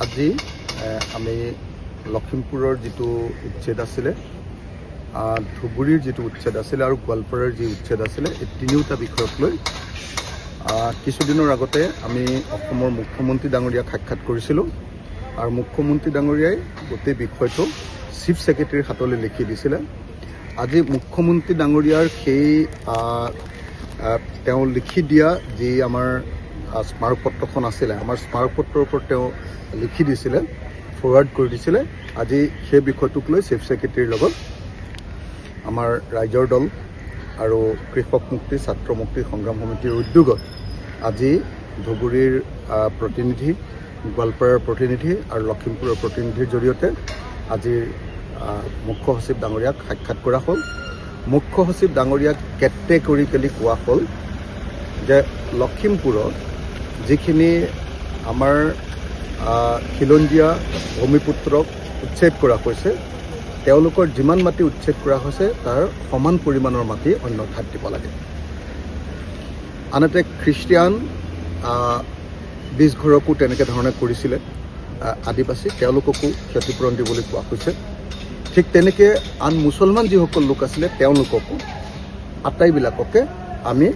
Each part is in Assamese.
আজি আমি লখিমপুৰৰ যিটো উচ্ছেদ আছিলে, ধুবুৰীৰ যিটো উচ্ছেদ আছিলে আৰু গোৱালপাৰাৰ যি উচ্ছেদ আছিলে, এই তিনিওটা বিষয়ক লৈ কিছুদিনৰ আগতে আমি অসমৰ মুখ্যমন্ত্ৰী ডাঙৰীয়াক সাক্ষাৎ কৰিছিলোঁ আৰু মুখ্যমন্ত্ৰী ডাঙৰীয়াই গোটেই বিষয়টো চিফ ছেক্ৰেটাৰীৰ হাতলৈ লিখি দিছিলে। আজি মুখ্যমন্ত্ৰী ডাঙৰীয়াৰ সেই তেওঁ লিখি দিয়া যি আমাৰ স্মাৰকপত্ৰখন আছিলে, আমাৰ স্মাৰকপত্ৰৰ ওপৰত তেওঁ লিখি দিছিলে, ফৰৱাৰ্ড কৰি দিছিলে। আজি সেই বিষয়টোক লৈ চিফ ছেক্ৰেটাৰীৰ লগত আমাৰ ৰাইজৰ দল আৰু কৃষক মুক্তি ছাত্ৰ মুক্তি সংগ্ৰাম সমিতিৰ উদ্যোগত আজি ধুবুৰীৰ প্ৰতিনিধি, গোৱালপাৰাৰ প্ৰতিনিধি আৰু লখিমপুৰৰ প্ৰতিনিধিৰ জৰিয়তে আজিৰ মুখ্য সচিব ডাঙৰীয়াক সাক্ষাৎ কৰা হ'ল। মুখ্য সচিব ডাঙৰীয়াক কেটেগৰিকেলি কোৱা হ'ল যে লখিমপুৰত যিখিনি আমাৰ খিলঞ্জীয়া ভূমিপুত্ৰক উচ্ছেদ কৰা হৈছে, তেওঁলোকৰ যিমান মাটি উচ্ছেদ কৰা হৈছে তাৰ সমান পৰিমাণৰ মাটি অন্য ঠাইত দিব লাগে। আনহাতে খ্ৰীষ্টিয়ান 20 ঘৰকো তেনেকৈ ধৰণে কৰিছিলে আদিবাসী, তেওঁলোককো ক্ষতিপূৰণ দিবলৈ কোৱা হৈছে। ঠিক তেনেকৈ আন মুছলমান যিসকল লোক আছিলে তেওঁলোককো, আটাইবিলাককে আমি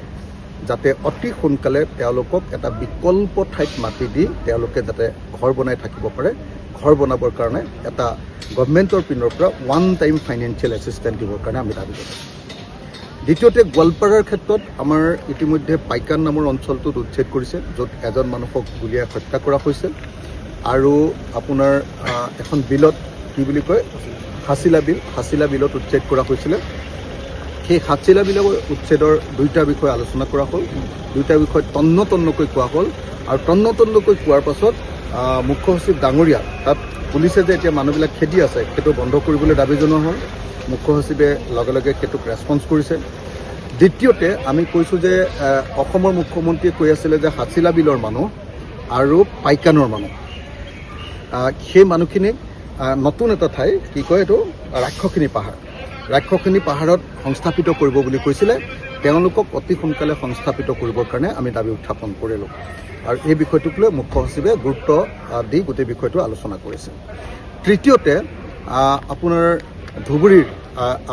যাতে অতি সোনকালে তেওঁলোকক এটা বিকল্প ঠাইত মাটি দি তেওঁলোকে যাতে ঘৰ বনাই থাকিব পাৰে, ঘৰ বনাবৰ কাৰণে এটা গভৰ্ণমেণ্টৰ পিনৰ পৰা ওৱান টাইম ফাইনেন্সিয়েল এছিষ্টেঞ্চ দিবৰ কাৰণে আমি দাবী কৰিছোঁ। দ্বিতীয়তে গোৱালপাৰাৰ ক্ষেত্ৰত আমাৰ ইতিমধ্যে পাইকান নামৰ অঞ্চলটোত উচ্ছেদ কৰিছে, য'ত এজন মানুহক গুলীয়াই হত্যা কৰা হৈছে আৰু আপোনাৰ এখন বিলত কি বুলি কয় হাছিলা বিলত উচ্ছেদ কৰা হৈছিলে। সেই হাছিলা বিলৰ উচ্ছেদৰ দুইটা বিষয় আলোচনা কৰা হ'ল, দুইটা বিষয় তন্নকৈ কোৱা হ'ল আৰু তন্নকৈ কোৱাৰ পাছত মুখ্য সচিব ডাঙৰীয়া তাত পুলিচে যে এতিয়া মানুহবিলাক খেদি আছে সেইটো বন্ধ কৰিবলৈ দাবী জনোৱা হ'ল। মুখ্য সচিবে লগে লগে সেইটোক ৰেছপন্স কৰিছে। দ্বিতীয়তে আমি কৈছোঁ যে অসমৰ মুখ্যমন্ত্ৰীয়ে কৈ আছিলে যে হাছিলা বিলৰ মানুহ আৰু পাইকানৰ মানুহ, সেই মানুহখিনিক নতুন এটা ঠাই কি কয় এইটো ৰাক্ষসিনী পাহাৰত সংস্থাপিত কৰিব বুলি কৈছিলে। তেওঁলোকক অতি সোনকালে সংস্থাপিত কৰিবৰ কাৰণে আমি দাবী উত্থাপন কৰিলোঁ আৰু এই বিষয়টোক লৈ মুখ্য সচিবে গুৰুত্ব দি গোটেই বিষয়টো আলোচনা কৰিছে। তৃতীয়তে আপোনাৰ ধুবুৰীৰ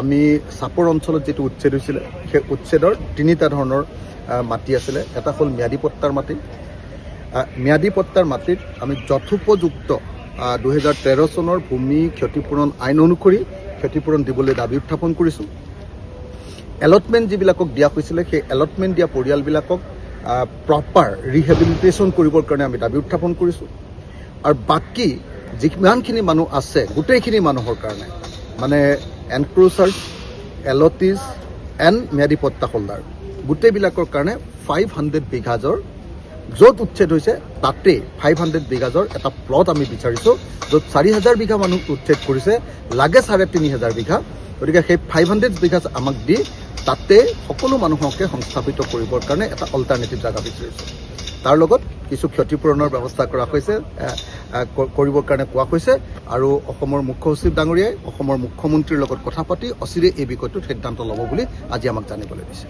আমি চাপৰ অঞ্চলত যিটো উচ্ছেদ হৈছিলে, সেই উচ্ছেদৰ তিনিটা ধৰণৰ মাটি আছিলে। এটা হ'ল ম্যাদী পট্টাৰ মাটি। ম্যাদী পট্টাৰ মাটিত আমি যথোপযুক্ত 2013 চনৰ ভূমি ক্ষতিপূৰণ আইন অনুসৰি ক্ষতিপূৰণ দিবলৈ দাবী উত্থাপন কৰিছোঁ। এলটমেণ্ট যিবিলাকক দিয়া হৈছিলে, সেই এলটমেণ্ট দিয়া পৰিয়ালবিলাকক প্ৰপাৰ ৰিহেবিলিটেশ্যন কৰিবৰ কাৰণে আমি দাবী উত্থাপন কৰিছোঁ। আৰু বাকী যিমানখিনি মানুহ আছে গোটেইখিনি মানুহৰ কাৰণে মানে এনক্ৰোচাৰ্ছ, এলটিজ এণ্ড ম্যাদী পট্টা হোল্ডাৰ গোটেইবিলাকৰ কাৰণে 500 বিঘাজৰ য'ত উচ্ছেদ হৈছে তাতে 500 বিঘাজৰ এটা প্লট আমি বিচাৰিছোঁ, য'ত 4000 বিঘা মানুহ উচ্ছেদ কৰিছে, লাগে 3500 বিঘা। গতিকে সেই 500 বিঘা আমাক দি তাতে সকলো মানুহকে সংস্থাপিত কৰিবৰ কাৰণে এটা অল্টাৰনেটিভ জেগা বিচাৰিছোঁ। তাৰ লগত কিছু ক্ষতিপূৰণৰ ব্যৱস্থা কৰা হৈছে, কৰিবৰ কাৰণে কোৱা হৈছে আৰু অসমৰ মুখ্য সচিব ডাঙৰীয়াই অসমৰ মুখ্যমন্ত্ৰীৰ লগত কথা পাতি অচিৰে এই বিষয়টোত সিদ্ধান্ত ল'ব বুলি আজি আমাক জানিবলৈ দিছে।